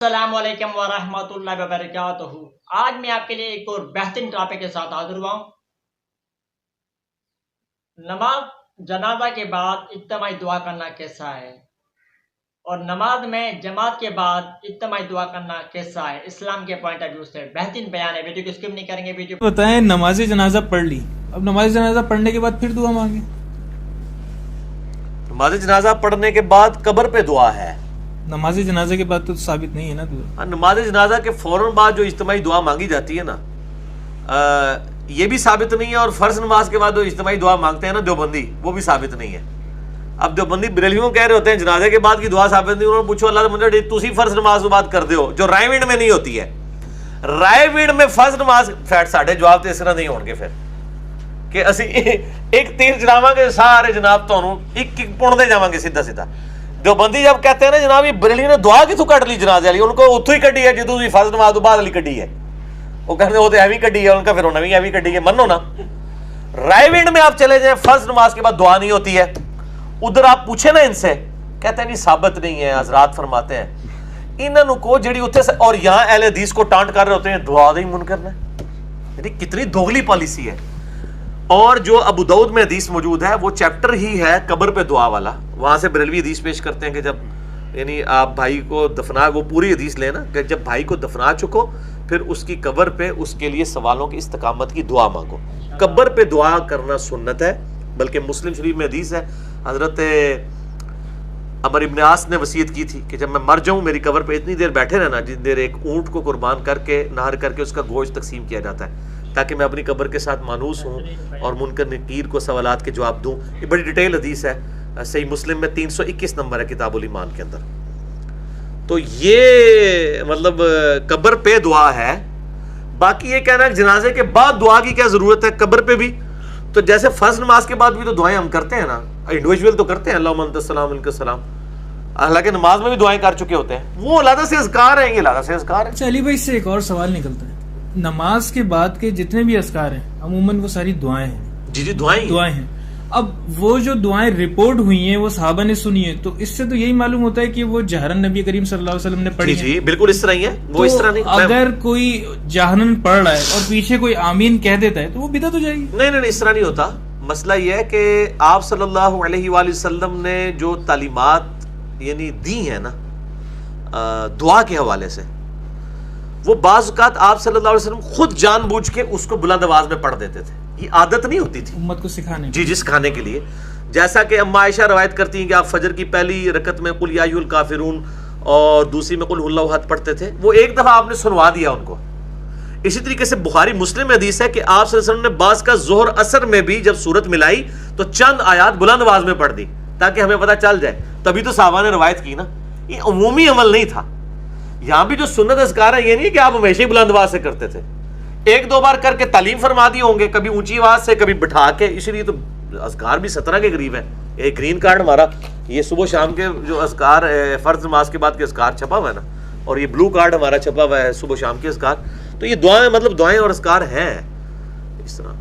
السلام علیکم ورحمۃ اللہ وبرکاتہ۔ آج میں آپ کے لیے ایک اور بہترین ٹاپک کے ساتھ حاضر ہوا ہوں۔ نماز جنازہ کے بعد اجتماعی دعا کرنا کیسا ہے، اور نماز میں جماعت کے بعد اجتماعی دعا کرنا کیسا ہے، اسلام کے پوائنٹ آف ویو سے بہترین بیان ہے۔ ویڈیو کو اسکپ نہیں کریں گے۔ ویڈیو بتائیں، نماز جنازہ پڑھ لی، اب نماز جنازہ پڑھنے کے بعد پھر دعا مانگے؟ نماز جنازہ پڑھنے کے بعد قبر پہ دعا ہے۔ نماز جنازہ کے بعد تو ثابت نہیں ہے نا دعا۔ نماز جنازہ کے فوراً بعد جو اجتماعی دعا مانگی جاتی ہے نا، یہ بھی ثابت نہیں ہے، اور فرض نماز کے بعد جو اجتماعی دعا مانگتے ہیں نا دیوبندی، وہ بھی ثابت نہیں ہے۔ اب دیوبندی بریلویوں کہہ رہے ہوتے ہیں جنازے کے بعد کی دعا ثابت نہیں، انہوں نے پوچھو اللہ تعالیٰ تسی فرض نماز بات کر دے ہو جو رائے وینڈ میں نہیں ہوتی ہے۔ رائے وینڈ میں فرض نماز فیٹ ساڑھے جواب تو اس طرح نہیں ہون گے پھر کہ اسی ایک تیر چلاواں گے سارے جناب تانوں ایک ایک پن دے جاواں گے سیدھا سیدھا۔ دیوبندی جب کہتے ہیں نا جناب یہ بریلی نے دعا کتوں کٹ لی جنازے والی، ان کو اتوں ہی کٹی ہے جدوں فرض نماز بعد والی کٹی ہے، وہ کہتے ہیں وہ تو ایویں کٹی ہے، ان کا پھر وہ نویں ایویں کٹی ہے، منو نا۔ رائے وینڈ میں آپ چلے جائیں فرض نماز کے بعد دعا نہیں ہوتی ہے، ادھر آپ پوچھیں نا ان سے، کہتے ہیں نہیں ثابت نہیں ہے۔ حضرات فرماتے ہیں انہوں کو جڑی اتنے سے، اور یہاں اہل حدیث کو ٹانٹ کر رہے ہوتے ہیں دعا نہیں من کرنا، یعنی کتنی دوغلی پالیسی ہے۔ اور جو ابو داؤد میں حدیث موجود ہے وہ چیپٹر ہی ہے قبر پہ دعا والا، وہاں سے بریلوی حدیث پیش کرتے ہیں کہ جب یعنی آپ بھائی کو دفنا، وہ پوری حدیث لیں نا کہ جب بھائی کو دفنا چکو پھر اس کی قبر پہ اس کے لیے سوالوں کی استقامت کی دعا مانگو۔ قبر پہ دعا کرنا سنت ہے، بلکہ مسلم شریف میں حدیث ہے حضرت عمر ابن عاص نے وصیت کی تھی کہ جب میں مر جاؤں میری قبر پہ اتنی دیر بیٹھے رہنا جتنی دیر ایک اونٹ کو قربان کر کے نہر کر کے اس کا گوشت تقسیم کیا جاتا ہے، تاکہ میں اپنی قبر کے ساتھ مانوس ہوں اور منکر نکیر کو سوالات کے جواب دوں۔ یہ بڑی ڈیٹیل حدیث ہے، صحیح مسلم میں 321 نمبر ہے کتاب الایمان کے اندر۔ تو یہ مطلب قبر پہ دعا ہے۔ باقی یہ کہنا ہے جنازے کے بعد دعا کی کیا ضرورت ہے قبر پہ بھی، تو جیسے فرض نماز کے بعد بھی تو دعائیں ہم کرتے ہیں نا، انڈیویجول تو کرتے ہیں اللہم انت السلام منک السلام، حالانکہ نماز میں بھی دعائیں کر چکے ہوتے ہیں، وہ علیحدہ سے اذکار ہیں، یہ علیحدہ سے اذکار ہیں۔ اچھا علی بھائی، اس سے ایک اور سوال نکلتا ہے، نماز کے بعد کے جتنے بھی اذکار ہیں عموماً وہ ساری دعائیں ہیں۔ جی دعائیں ہیں۔ اب وہ جو دعائیں رپورٹ ہوئی ہیں وہ صحابہ نے سنی ہیں، تو اس سے تو یہی معلوم ہوتا ہے کہ وہ جہرن نبی کریم صلی اللہ علیہ وسلم نے پڑھی ہیں۔ جی بالکل اس طرح ہی ہے، وہ اس طرح نہیں۔ اگر کوئی جہرن پڑھ رہا ہے اور پیچھے کوئی آمین کہہ دیتا ہے تو وہ بدعت ہو جائے گی؟ نہیں اس طرح نہیں ہوتا۔ مسئلہ یہ ہے کہ آپ صلی اللہ علیہ وآلہ وسلم نے جو تعلیمات یعنی دی ہیں نا دعا کے حوالے سے، وہ بعض اوقات آپ صلی اللہ علیہ وسلم خود جان بوجھ کے اس کو بلند آواز میں پڑھ دیتے تھے، یہ عادت نہیں ہوتی تھی امت کو سکھانے جی سکھانے کے لیے۔ جیسا کہ اما عائشہ روایت کرتی ہیں کہ آپ فجر کی پہلی رکعت میں قل یا ایھا الکافرون اور دوسری میں قل هو اللہ احد پڑھتے تھے، وہ ایک دفعہ آپ نے سنوا دیا ان کو۔ اسی طریقے سے بخاری مسلم میں حدیث ہے کہ آپ صلی اللہ علیہ وسلم نے بعض کا ظہر اثر میں بھی جب صورت ملائی تو چند آیات بلند آواز میں پڑھ دی تاکہ ہمیں پتہ چل جائے، تبھی تو صحابہ نے روایت کی نا، یہ عمومی عمل نہیں تھا۔ یہاں بھی جو سنت اذکار ہے یہ نہیں کہ آپ ہمیشہ ہی بلند آواز سے کرتے تھے، ایک دو بار کر کے تعلیم فرما دی ہوں گے، کبھی اونچی آواز سے کبھی بٹھا کے، اسی لیے تو اذکار بھی 17 کے قریب ہے۔ ایک گرین کارڈ ہمارا یہ صبح شام کے جو اذکار فرض نماز کے بعد کے اذکار چھپا ہوا ہے نا، اور یہ بلو کارڈ ہمارا چھپا ہوا ہے صبح شام کے اذکار، تو یہ دعائیں مطلب دعائیں اور اذکار ہیں اس طرح۔